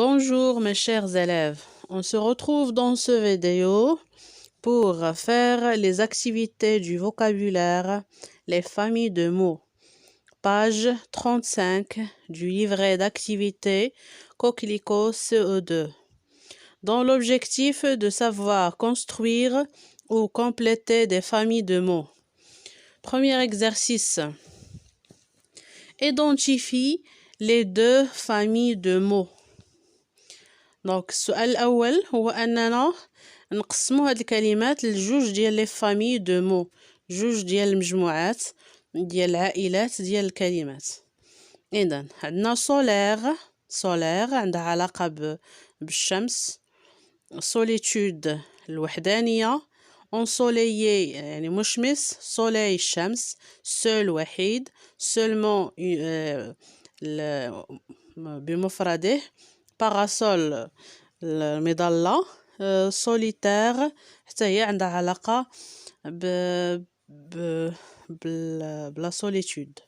Bonjour mes chers élèves, on se retrouve dans ce vidéo pour faire les activités du vocabulaire, les familles de mots. Page 35 du livret d'activités Coquelicot CE2. Dans l'objectif de savoir construire ou compléter des familles de mots. Premier exercice. Identifie les deux familles de mots. دونك السؤال الأول هو أننا نقسمو هاد الكلمات لجوج ديال لي فامي دو مو، جوج ديال المجموعات ديال العائلات ديال الكلمات. إذن عندنا سولير عندها علاقة بالشمس، سوليتود الوحدانية، انسوليي يعني مشمس، سولي الشمس، سول وحيد، سولمون بمفرده، باراسول المظلة، سوليتير حتى هي عندها علاقة بلا solitude.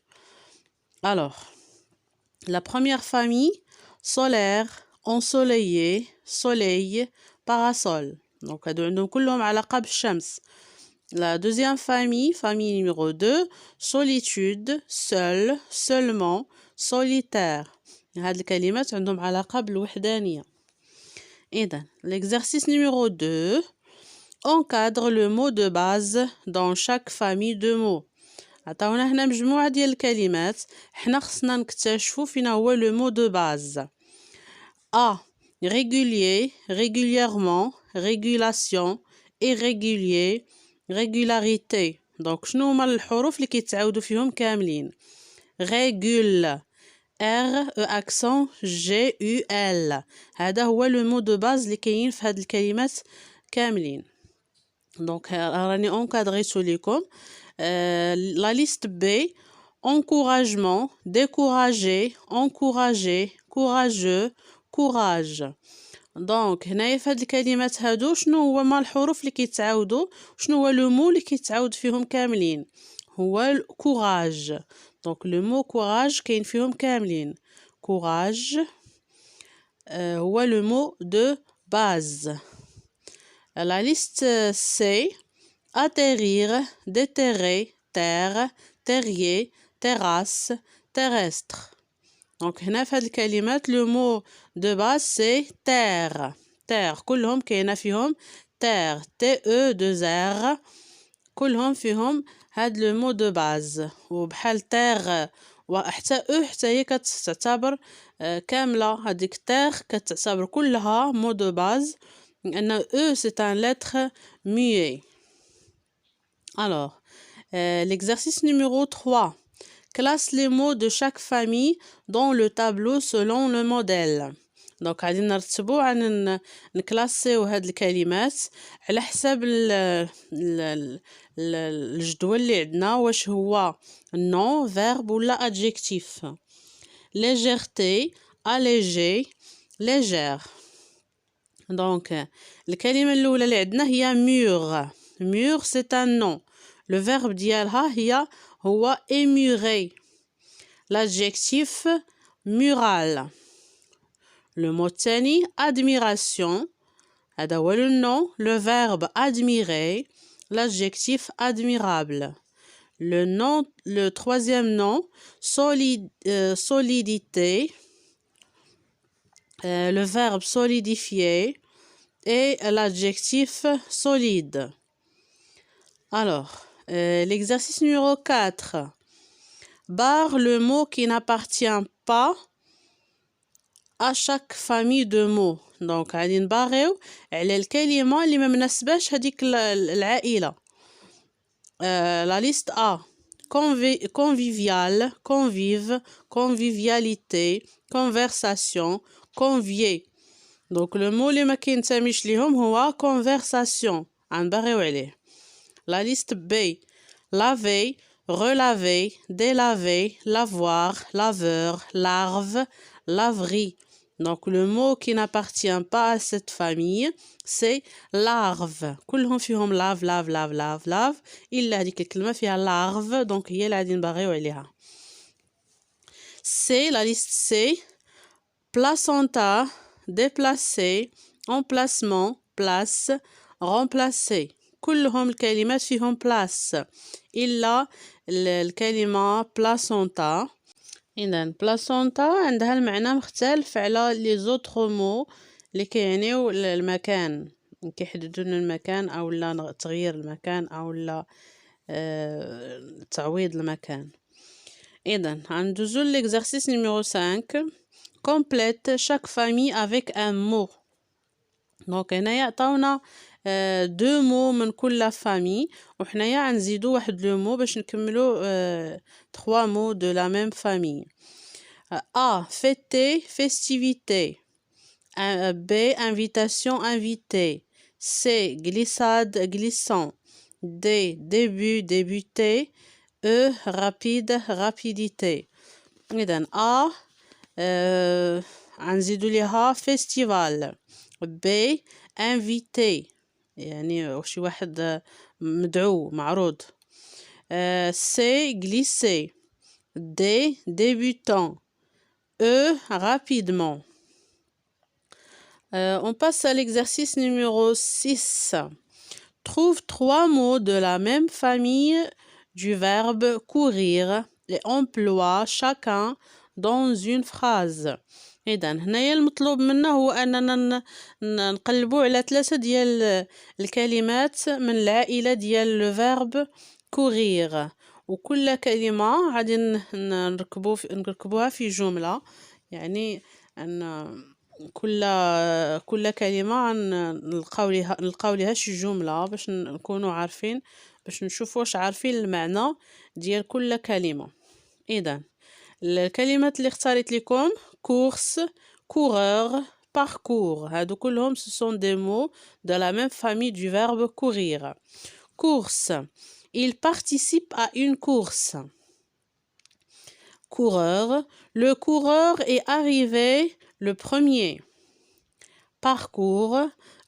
Alors, la première famille, solaire, ensoleillé, soleil, parasol. Donc, هادو عندهم كلهم علاقة بالشمس. La deuxième famille, famille numéro 2, solitude, seul, seulement, solitaire. هاد الكلمات عندهم علاقة بالوحدانية. إذن l'exercice numéro 2 encadre le mot de base dans chaque famille de mots. عطاونا هنا مجموعة ديال الكلمات، حنا خصنا نكتشفو فين هو le mot de base. A. Régulier, régulièrement, régulation, irrégulier, régularité. دونك شنو هما الحروف اللي كيتعاودوا فيهم كاملين؟ régule R E accent G U L. هذا هو لو مو دو باز اللي كاين في هاد الكلمات كاملين. دونك راني انكادريتو ليكم. لا ليست بي encouragement, décourager, encourager, courageux, courage. دونك هنايا في هاد الكلمات هادو شنو هو ما الحروف اللي كيتعاودوا، شنو هو لو مو اللي كيتعاود فيهم كاملين؟ هو courage. Donc le mot courage كاين فيهم كاملين. courage هو le mot de base. La liste C. atterrir, déterrer, terre, terrier, terrasse, terrestre. Donc هنا في هاد الكلمات le mot de base c'est terre. terre كلهم كاينه فيهم terre TE 2R كلهم فيهم هاد لو مو دو باز. وبحال تيغ وحتى حتى هي كتعتبر كامله، هذيك تيغ كتعتبر كلها مو دو باز لان سي ان لتر muet. Alors l'exercice numéro 3 classe les mots de chaque famille dans le tableau selon le modèle. دونك غادي نرتبو عن نكلاسيو هاد الكلمات على حساب الجدول اللي عندنا، واش هو نون فيرب ولا adjectif. légèreté, allégé, légère. دونك الكلمة الأولى اللي عندنا هي mur. mur c'est un nom. le verbe ديالها هو émurer. l'adjectif mural. le mot الثاني admiration. هذا هو le nom. le verbe admirer. l'adjectif admirable. le troisième nom solidité. le verbe solidifier et l'adjectif solide. Alors, l'exercice numéro 4. barre le mot qui n'appartient pas à chaque famille de mots. donc غادي نباريو على الكلمة اللي ما مناسباش هذيك العائلة. la liste A. convivial, convive, convivialité, conversation, convier. donc le mot اللي ما كينتميش ليهم هو conversation غنباريو عليه. la liste B. laver, relaver, délaver, lavoir, laveur, larve, laverie. donc le mot qui n'appartient pas à cette famille c'est larve. كلهم فيهم لاف لاف لاف لاف لاف إلا هذيك الكلمة فيها larve دونك هي اللي غادي نبغيو عليها. C. la liste C. placenta, déplacer, emplacement, place, remplacer. كلهم الكلمات فيهم place إلا الكلمة placenta. إذن placenta عندها المعنى مختلف على لي زوتر مو اللي كيعنيو المكان، كيحددوا لنا المكان أو لا تغيير المكان أو لا تعويض المكان. إذن غندوزو l'exercice numéro 5. complète chaque famille avec un mot. دونك هنايا عطاونا دو مو من كل فامي، وحنايا غنزيدو واحد لو مو باش نكملو 3 مو دو لا ميم فامي. A fêter, festivité. B invitation, invité. C glissade, glissant. D début, débuter. E rapide, rapidité. إذن A غنزيدو ليها festival. B invité يعني شي واحد مدعو معروض. C glisser. D débutant. E rapidement. On passe à l'exercice numéro 6. Trouve 3 mots de la même famille du verbe courir et emploie chacun dans une phrase. إذا هنايا المطلوب منا هو أننا نقلبوا على 3 ديال الكلمات من العائلة ديال le verbe courir، وكل كلمة غادي نركبوها في جملة، يعني أن كل كلمة نلقاو ليها شي جملة باش نكونوا عارفين، باش نشوفوا واش عارفين المعنى ديال كل كلمة. إذا الكلمات اللي اختاريت لكم course, coureur, parcours، هادو كلهم ce sont des mots de la même famille du verbe courir. Course, il participe à une course. Coureur, le coureur est arrivé le premier. Parcours,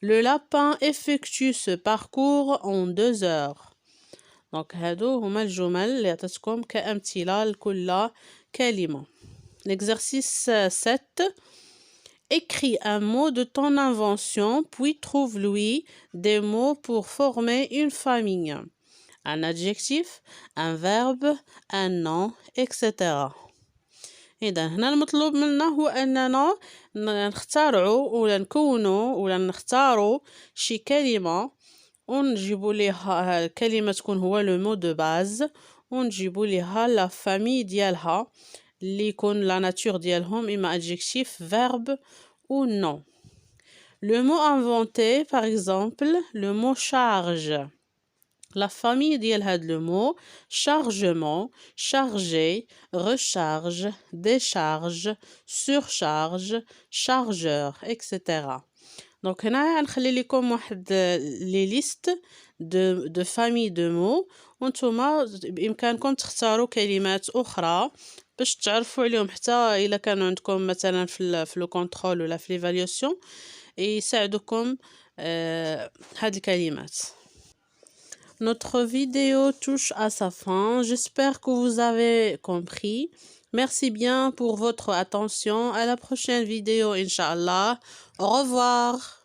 le lapin effectue ce parcours en 2 heures. Donc هادو هما الجمل اللي عطيتكم كأمثلة لكل كلمة. L'exercice 7. Écris un mot de ton invention, puis trouve-lui des mots pour former une famille. Un adjectif, un verbe, un nom, etc. إذا هنا المطلوب منا هو أننا نختاروا ولا نكونوا ولا نختاروا شي كلمة ونجيبوا ليها كلمة تكون هو لو مو دو باز، ونجيبوا ليها لا فامي ديالها اللي يكون لا ناتور ديالهم إما adjectif, verbe ou nom. Le mot inventé, par exemple, le mot charge. La famille ديال هاد le mot chargement, charger, recharge, décharge, surcharge, chargeur, etc. Donc هنا غنخلي لكم واحد لي ليست دو فامي دو مو، وانتوما بإمكانكم تختاروا كلمات أخرى باش تعرفوا عليهم حتى إلا كانوا عندكم مثلا في لو كونترول ولا في ليفاليوسيون يساعدوكم هاد الكلمات. Notre vidéo touche à sa fin. J'espère que vous avez compris. Merci bien pour votre attention. À la prochaine vidéo, Inch'Allah. Au revoir.